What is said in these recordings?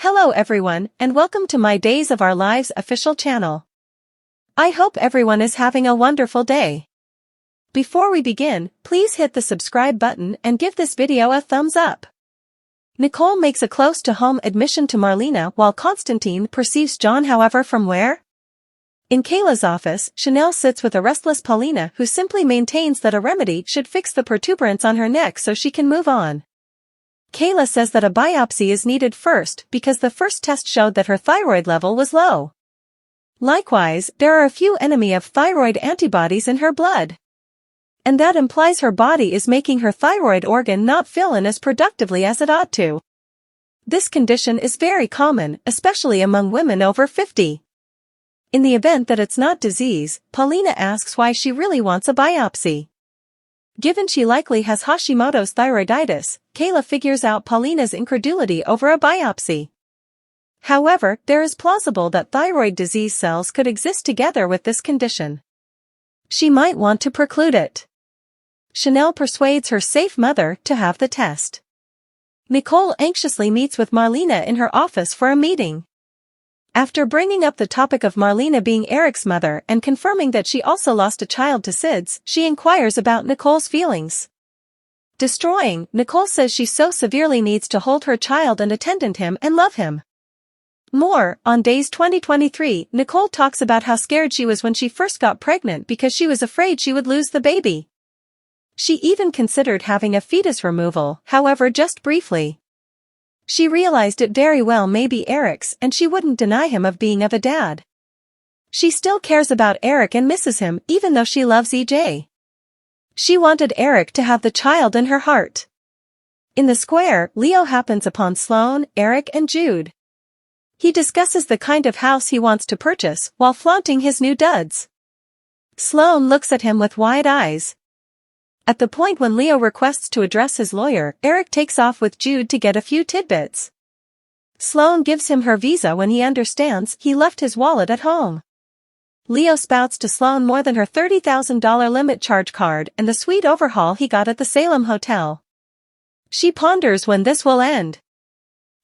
Hello everyone, and welcome to my Days of Our Lives official channel. I hope everyone is having a wonderful day. Before we begin, please hit the subscribe button and give this video a thumbs up. Nicole makes a close-to-home admission to Marlena while Konstantin perceives John, however, from where? In Kayla's office, Chanel sits with a restless Paulina who simply maintains that a remedy should fix the protuberance on her neck so she can move on. Kayla says that a biopsy is needed first because the first test showed that her thyroid level was low. Likewise, there are a few enemy of thyroid antibodies in her blood. And that implies her body is making her thyroid organ not fill in as productively as it ought to. This condition is very common, especially among women over 50. In the event that it's not disease, Paulina asks why she really wants a biopsy. Given she likely has Hashimoto's thyroiditis, Kayla figures out Paulina's incredulity over a biopsy. However, there is plausible that thyroid disease cells could exist together with this condition. She might want to preclude it. Chanel persuades her safe mother to have the test. Nicole anxiously meets with Marlena in her office for a meeting. After bringing up the topic of Marlena being Eric's mother and confirming that she also lost a child to SIDS, she inquires about Nicole's feelings. Destroying, Nicole says she so severely needs to hold her child and attend him and love him. More, on Days 2023, Nicole talks about how scared she was when she first got pregnant because she was afraid she would lose the baby. She even considered having a fetus removal, however just briefly. She realized it very well may be Eric's and she wouldn't deny him of being of a dad. She still cares about Eric and misses him even though she loves EJ. She wanted Eric to have the child in her heart. In the square, Leo happens upon Sloane, Eric and Jude. He discusses the kind of house he wants to purchase while flaunting his new duds. Sloane looks at him with wide eyes. At the point when Leo requests to address his lawyer, Eric takes off with Jude to get a few tidbits. Sloane gives him her visa when he understands he left his wallet at home. Leo spouts to Sloane more than her $30,000 limit charge card and the sweet overhaul he got at the Salem Hotel. She ponders when this will end.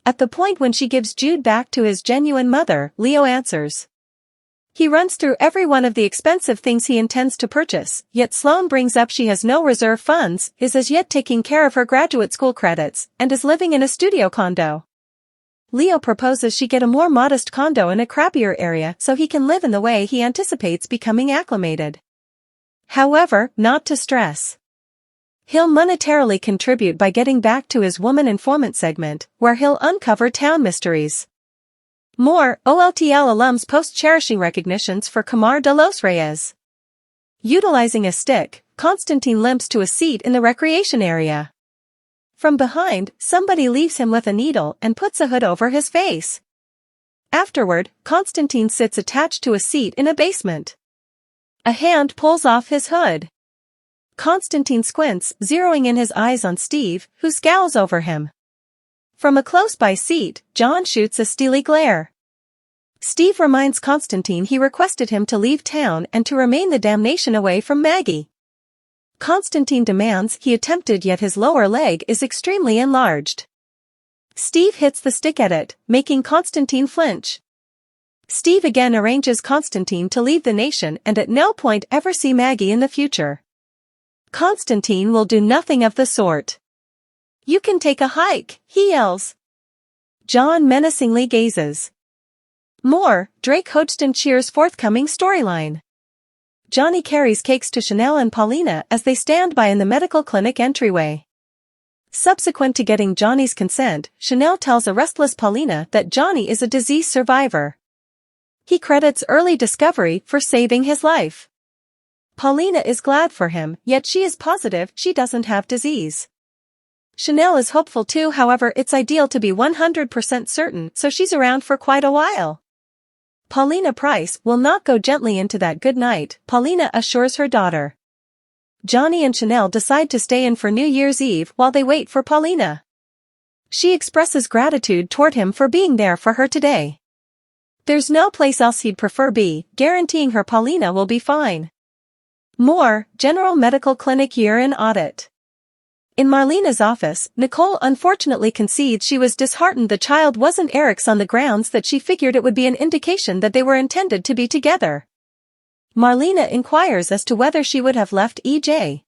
At the point when she gives Jude back to his genuine mother, Leo answers. He runs through every one of the expensive things he intends to purchase, yet Sloane brings up she has no reserve funds, is as yet taking care of her graduate school credits, and is living in a studio condo. Leo proposes she get a more modest condo in a crappier area so he can live in the way he anticipates becoming acclimated. However, not to stress. He'll monetarily contribute by getting back to his Woman Informant segment, where he'll uncover town mysteries. More, OLTL alums post cherishing recognitions for Camar de los Reyes. Utilizing a stick, Konstantin limps to a seat in the recreation area. From behind, somebody leaves him with a needle and puts a hood over his face. Afterward, Konstantin sits attached to a seat in a basement. A hand pulls off his hood. Konstantin squints, zeroing in his eyes on Steve, who scowls over him. From a close-by seat, John shoots a steely glare. Steve reminds Konstantin he requested him to leave town and to remain the damnation away from Maggie. Konstantin demands he attempted, yet his lower leg is extremely enlarged. Steve hits the stick at it, making Konstantin flinch. Steve again arranges Konstantin to leave the nation and at no point ever see Maggie in the future. Konstantin will do nothing of the sort. "You can take a hike," he yells. John menacingly gazes. More, Drake Hodgson cheers forthcoming storyline. Johnny carries cakes to Chanel and Paulina as they stand by in the medical clinic entryway. Subsequent to getting Johnny's consent, Chanel tells a restless Paulina that Johnny is a disease survivor. He credits early discovery for saving his life. Paulina is glad for him, yet she is positive she doesn't have disease. Chanel is hopeful too, however it's ideal to be 100% certain, so she's around for quite a while. Paulina Price will not go gently into that good night, Paulina assures her daughter. Johnny and Chanel decide to stay in for New Year's Eve while they wait for Paulina. She expresses gratitude toward him for being there for her today. There's no place else he'd prefer be, guaranteeing her Paulina will be fine. More, General Medical Clinic year-end audit. In Marlena's office, Nicole unfortunately concedes she was disheartened the child wasn't Eric's on the grounds that she figured it would be an indication that they were intended to be together. Marlena inquires as to whether she would have left EJ.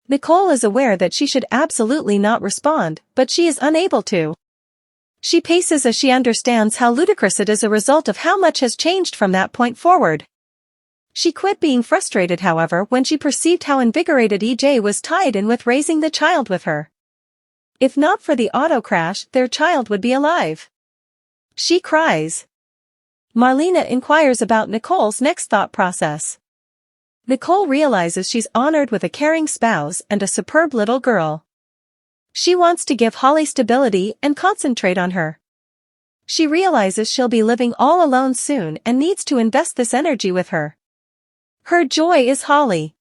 Nicole is aware that she should absolutely not respond, but she is unable to. She paces as she understands how ludicrous it is a result of how much has changed from that point forward. She quit being frustrated, however, when she perceived how invigorated EJ was tied in with raising the child with her. If not for the auto crash, their child would be alive. She cries. Marlena inquires about Nicole's next thought process. Nicole realizes she's honored with a caring spouse and a superb little girl. She wants to give Holly stability and concentrate on her. She realizes she'll be living all alone soon and needs to invest this energy with her. Her joy is Holly.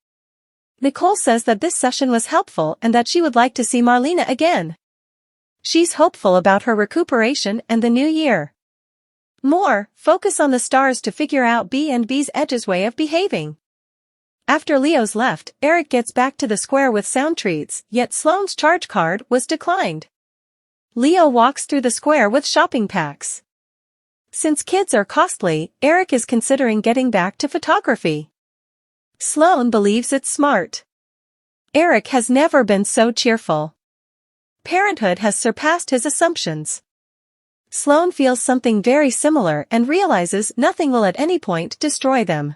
Nicole says that this session was helpful and that she would like to see Marlena again. She's hopeful about her recuperation and the new year. More, focus on the stars to figure out B&B's Edge's way of behaving. After Leo's left, Eric gets back to the square with sound treats, yet Sloane's charge card was declined. Leo walks through the square with shopping packs. Since kids are costly, Eric is considering getting back to photography. Sloane believes it's smart. Eric has never been so cheerful. Parenthood has surpassed his assumptions. Sloane feels something very similar and realizes nothing will at any point destroy them.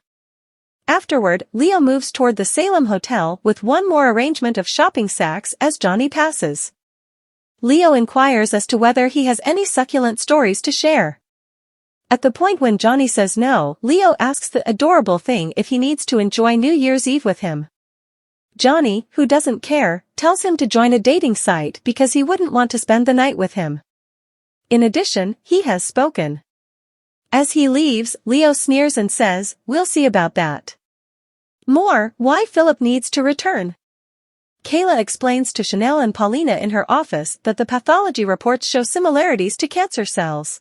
Afterward, Leo moves toward the Salem Hotel with one more arrangement of shopping sacks as Johnny passes. Leo inquires as to whether he has any succulent stories to share. At the point when Johnny says no, Leo asks the adorable thing if he needs to enjoy New Year's Eve with him. Johnny, who doesn't care, tells him to join a dating site because he wouldn't want to spend the night with him. In addition, he has spoken. As he leaves, Leo sneers and says, "We'll see about that." More, why Philip needs to return. Kayla explains to Chanel and Paulina in her office that the pathology reports show similarities to cancer cells.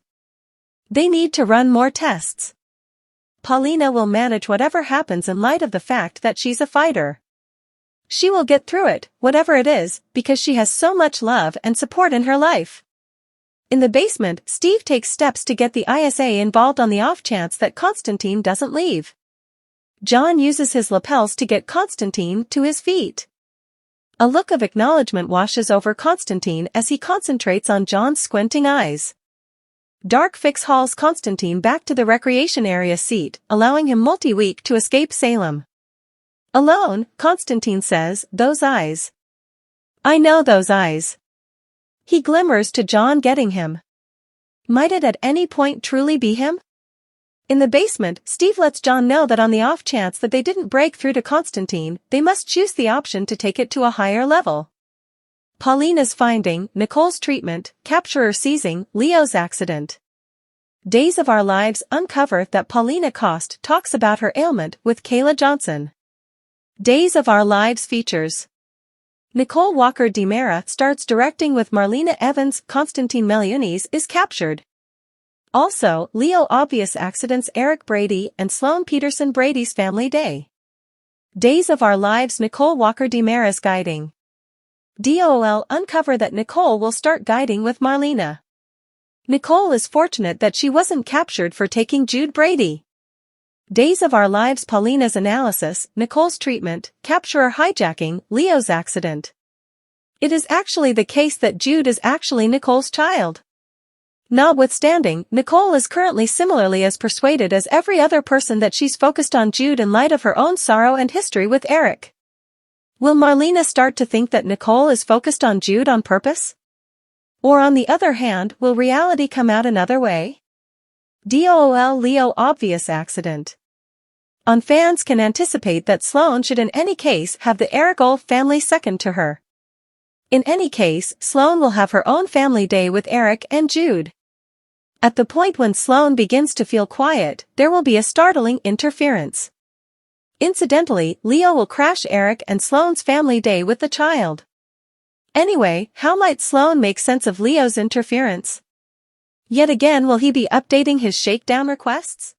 They need to run more tests. Paulina will manage whatever happens in light of the fact that she's a fighter. She will get through it, whatever it is, because she has so much love and support in her life. In the basement, Steve takes steps to get the ISA involved on the off chance that Konstantin doesn't leave. John uses his lapels to get Konstantin to his feet. A look of acknowledgement washes over Konstantin as he concentrates on John's squinting eyes. Dark Fix hauls Konstantin back to the recreation area seat, allowing him multi-week to escape Salem. Alone, Konstantin says, "Those eyes. I know those eyes." He glimmers to John getting him. Might it at any point truly be him? In the basement, Steve lets John know that on the off chance that they didn't break through to Konstantin, they must choose the option to take it to a higher level. Paulina's finding, Nicole's treatment, capturer seizing, Leo's accident. Days of Our Lives uncover that Paulina Cost talks about her ailment with Kayla Johnson. Days of Our Lives features Nicole Walker DiMera starts directing with Marlena Evans. Konstantin Meliunis is captured. Also, Leo Obvious accidents Eric Brady and Sloane Peterson Brady's Family Day. Days of Our Lives Nicole Walker DiMera's guiding. DOL uncover that Nicole will start guiding with Marlena. Nicole is fortunate that she wasn't captured for taking Jude Brady. Days of Our Lives Paulina's analysis, Nicole's treatment, capturer hijacking, Leo's accident. It is actually the case that Jude is actually Nicole's child. Notwithstanding, Nicole is currently similarly as persuaded as every other person that she's focused on Jude in light of her own sorrow and history with Eric. Will Marlena start to think that Nicole is focused on Jude on purpose? Or on the other hand, will reality come out another way? DOL Leo Obvious accident. Fans can anticipate that Sloane should in any case have the Eric Olf family second to her. In any case, Sloane will have her own family day with Eric and Jude. At the point when Sloane begins to feel quiet, there will be a startling interference. Incidentally, Leo will crash Eric and Sloane's family day with the child. Anyway, how might Sloane make sense of Leo's interference? Yet again, will he be updating his shakedown requests?